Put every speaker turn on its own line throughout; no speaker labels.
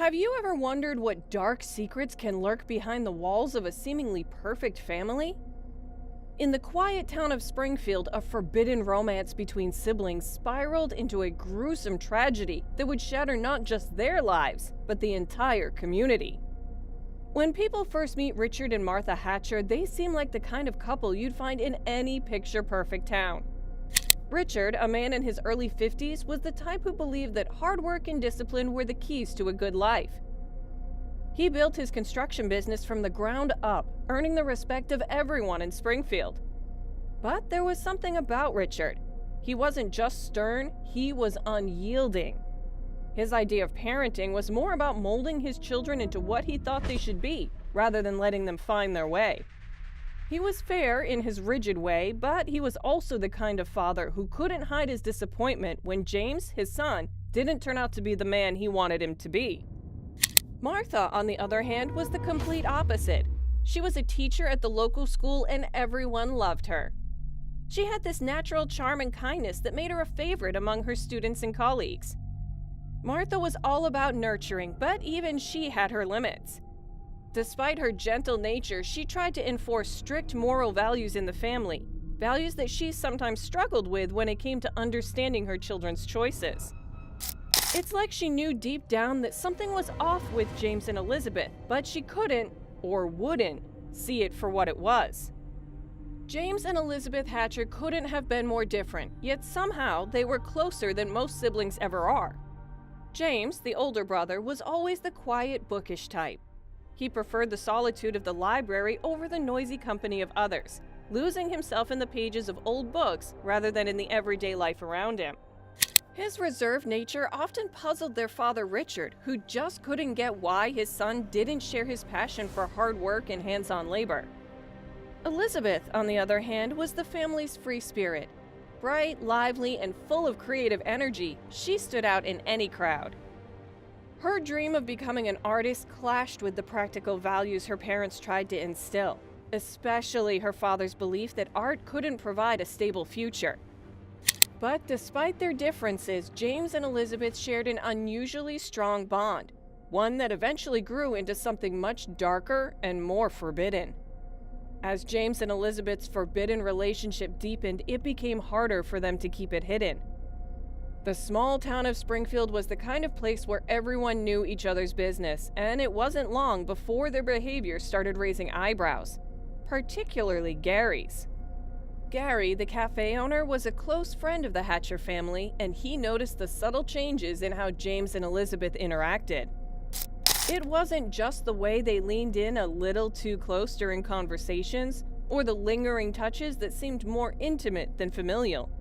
Have you ever wondered what dark secrets can lurk behind the walls of a seemingly perfect family? In the quiet town of Springfield, a forbidden romance between siblings spiraled into a gruesome tragedy that would shatter not just their lives, but the entire community. When people first meet Richard and Martha Hatcher, they seem like the kind of couple you'd find in any picture-perfect town. Richard, a man in his early 50s, was the type who believed that hard work and discipline were the keys to a good life. He built his construction business from the ground up, earning the respect of everyone in Springfield. But there was something about Richard. He wasn't just stern, he was unyielding. His idea of parenting was more about molding his children into what he thought they should be, rather than letting them find their way. He was fair in his rigid way, but he was also the kind of father who couldn't hide his disappointment when James, his son, didn't turn out to be the man he wanted him to be. Martha, on the other hand, was the complete opposite. She was a teacher at the local school and everyone loved her. She had this natural charm and kindness that made her a favorite among her students and colleagues. Martha was all about nurturing, but even she had her limits. Despite her gentle nature, she tried to enforce strict moral values in the family, values that she sometimes struggled with when it came to understanding her children's choices. It's like she knew deep down that something was off with James and Elizabeth, but she couldn't, or wouldn't, see it for what it was. James and Elizabeth Hatcher couldn't have been more different, yet somehow they were closer than most siblings ever are. James, the older brother, was always the quiet, bookish type. He preferred the solitude of the library over the noisy company of others, losing himself in the pages of old books rather than in the everyday life around him. His reserved nature often puzzled their father Richard, who just couldn't get why his son didn't share his passion for hard work and hands-on labor. Elizabeth, on the other hand, was the family's free spirit. Bright, lively, and full of creative energy, she stood out in any crowd. Her dream of becoming an artist clashed with the practical values her parents tried to instill, especially her father's belief that art couldn't provide a stable future. But despite their differences, James and Elizabeth shared an unusually strong bond, one that eventually grew into something much darker and more forbidden. As James and Elizabeth's forbidden relationship deepened, it became harder for them to keep it hidden. The small town of Springfield was the kind of place where everyone knew each other's business, and it wasn't long before their behavior started raising eyebrows, particularly Gary's. Gary, the cafe owner, was a close friend of the Hatcher family, and he noticed the subtle changes in how James and Elizabeth interacted. It wasn't just the way they leaned in a little too close during conversations, or the lingering touches that seemed more intimate than familial.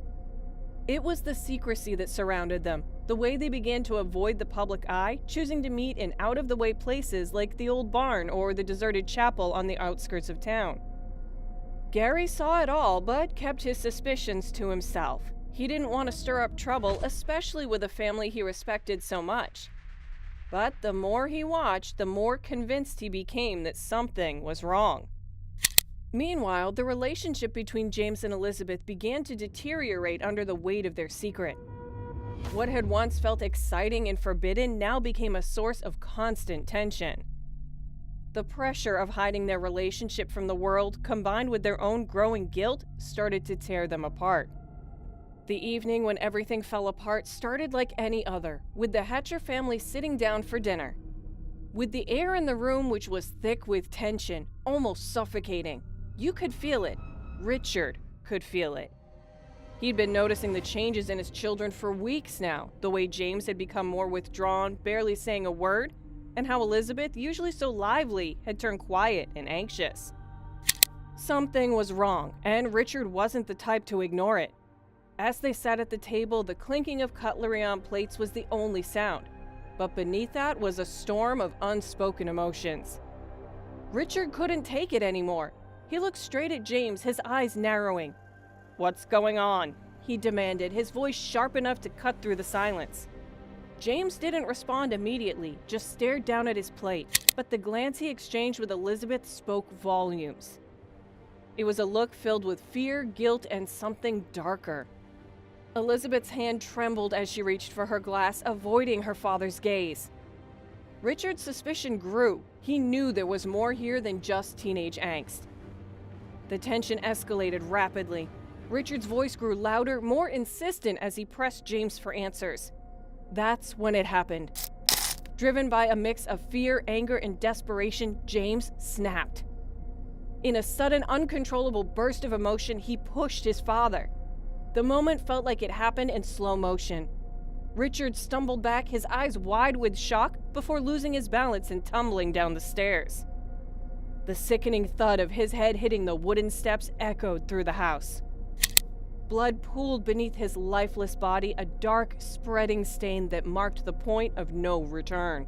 It was the secrecy that surrounded them, the way they began to avoid the public eye, choosing to meet in out-of-the-way places like the old barn or the deserted chapel on the outskirts of town. Gary saw it all, but kept his suspicions to himself. He didn't want to stir up trouble, especially with a family he respected so much. But the more he watched, the more convinced he became that something was wrong. Meanwhile, the relationship between James and Elizabeth began to deteriorate under the weight of their secret. What had once felt exciting and forbidden now became a source of constant tension. The pressure of hiding their relationship from the world, combined with their own growing guilt, started to tear them apart. The evening when everything fell apart started like any other, with the Hatcher family sitting down for dinner. With the air in the room, which was thick with tension, almost suffocating, you could feel it. Richard could feel it. He'd been noticing the changes in his children for weeks now, the way James had become more withdrawn, barely saying a word, and how Elizabeth, usually so lively, had turned quiet and anxious. Something was wrong, and Richard wasn't the type to ignore it. As they sat at the table, the clinking of cutlery on plates was the only sound, but beneath that was a storm of unspoken emotions. Richard couldn't take it anymore. He looked straight at James, his eyes narrowing. "What's going on?" he demanded, his voice sharp enough to cut through the silence. James didn't respond immediately, just stared down at his plate, but the glance he exchanged with Elizabeth spoke volumes. It was a look filled with fear, guilt, and something darker. Elizabeth's hand trembled as she reached for her glass, avoiding her father's gaze. Richard's suspicion grew. He knew there was more here than just teenage angst. The tension escalated rapidly. Richard's voice grew louder, more insistent as he pressed James for answers. That's when it happened. Driven by a mix of fear, anger, and desperation, James snapped. In a sudden, uncontrollable burst of emotion, he pushed his father. The moment felt like it happened in slow motion. Richard stumbled back, his eyes wide with shock, before losing his balance and tumbling down the stairs. The sickening thud of his head hitting the wooden steps echoed through the house. Blood pooled beneath his lifeless body, a dark, spreading stain that marked the point of no return.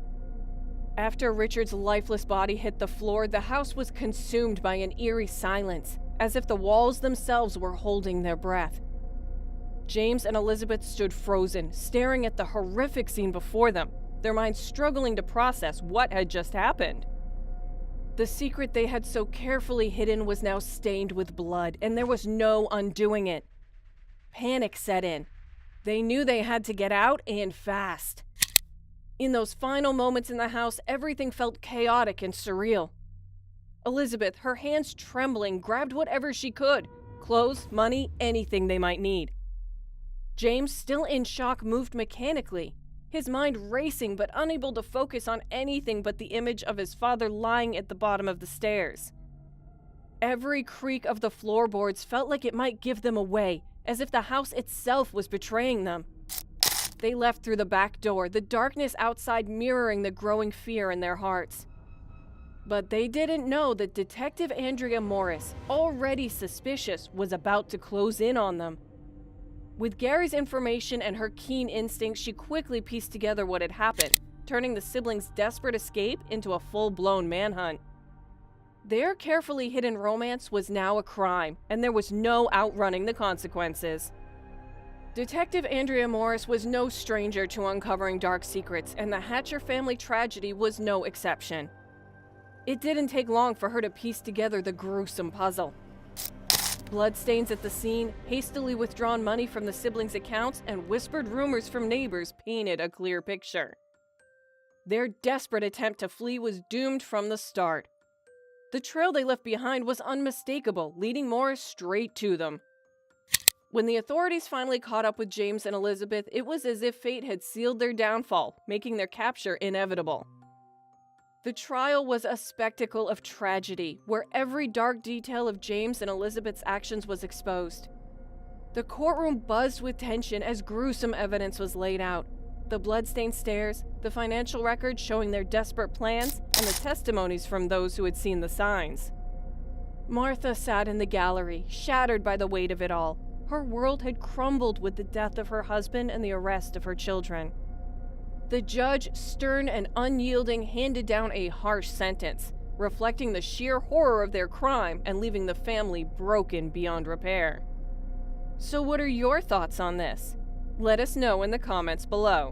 After Richard's lifeless body hit the floor, the house was consumed by an eerie silence, as if the walls themselves were holding their breath. James and Elizabeth stood frozen, staring at the horrific scene before them, their minds struggling to process what had just happened. The secret they had so carefully hidden was now stained with blood, and there was no undoing it. Panic set in. They knew they had to get out, and fast. In those final moments in the house, everything felt chaotic and surreal. Elizabeth, her hands trembling, grabbed whatever she could: clothes, money, anything they might need. James, still in shock, moved mechanically, his mind racing but unable to focus on anything but the image of his father lying at the bottom of the stairs. Every creak of the floorboards felt like it might give them away, as if the house itself was betraying them. They left through the back door, the darkness outside mirroring the growing fear in their hearts. But they didn't know that Detective Andrea Morris, already suspicious, was about to close in on them. With Gary's information and her keen instincts, she quickly pieced together what had happened, turning the siblings' desperate escape into a full-blown manhunt. Their carefully hidden romance was now a crime, and there was no outrunning the consequences. Detective Andrea Morris was no stranger to uncovering dark secrets, and the Hatcher family tragedy was no exception. It didn't take long for her to piece together the gruesome puzzle. Bloodstains at the scene, hastily withdrawn money from the siblings' accounts, and whispered rumors from neighbors painted a clear picture. Their desperate attempt to flee was doomed from the start. The trail they left behind was unmistakable, leading Morris straight to them. When the authorities finally caught up with James and Elizabeth, it was as if fate had sealed their downfall, making their capture inevitable. The trial was a spectacle of tragedy, where every dark detail of James and Elizabeth's actions was exposed. The courtroom buzzed with tension as gruesome evidence was laid out. The bloodstained stairs, the financial records showing their desperate plans, and the testimonies from those who had seen the signs. Martha sat in the gallery, shattered by the weight of it all. Her world had crumbled with the death of her husband and the arrest of her children. The judge, stern and unyielding, handed down a harsh sentence, reflecting the sheer horror of their crime and leaving the family broken beyond repair. So what are your thoughts on this? Let us know in the comments below.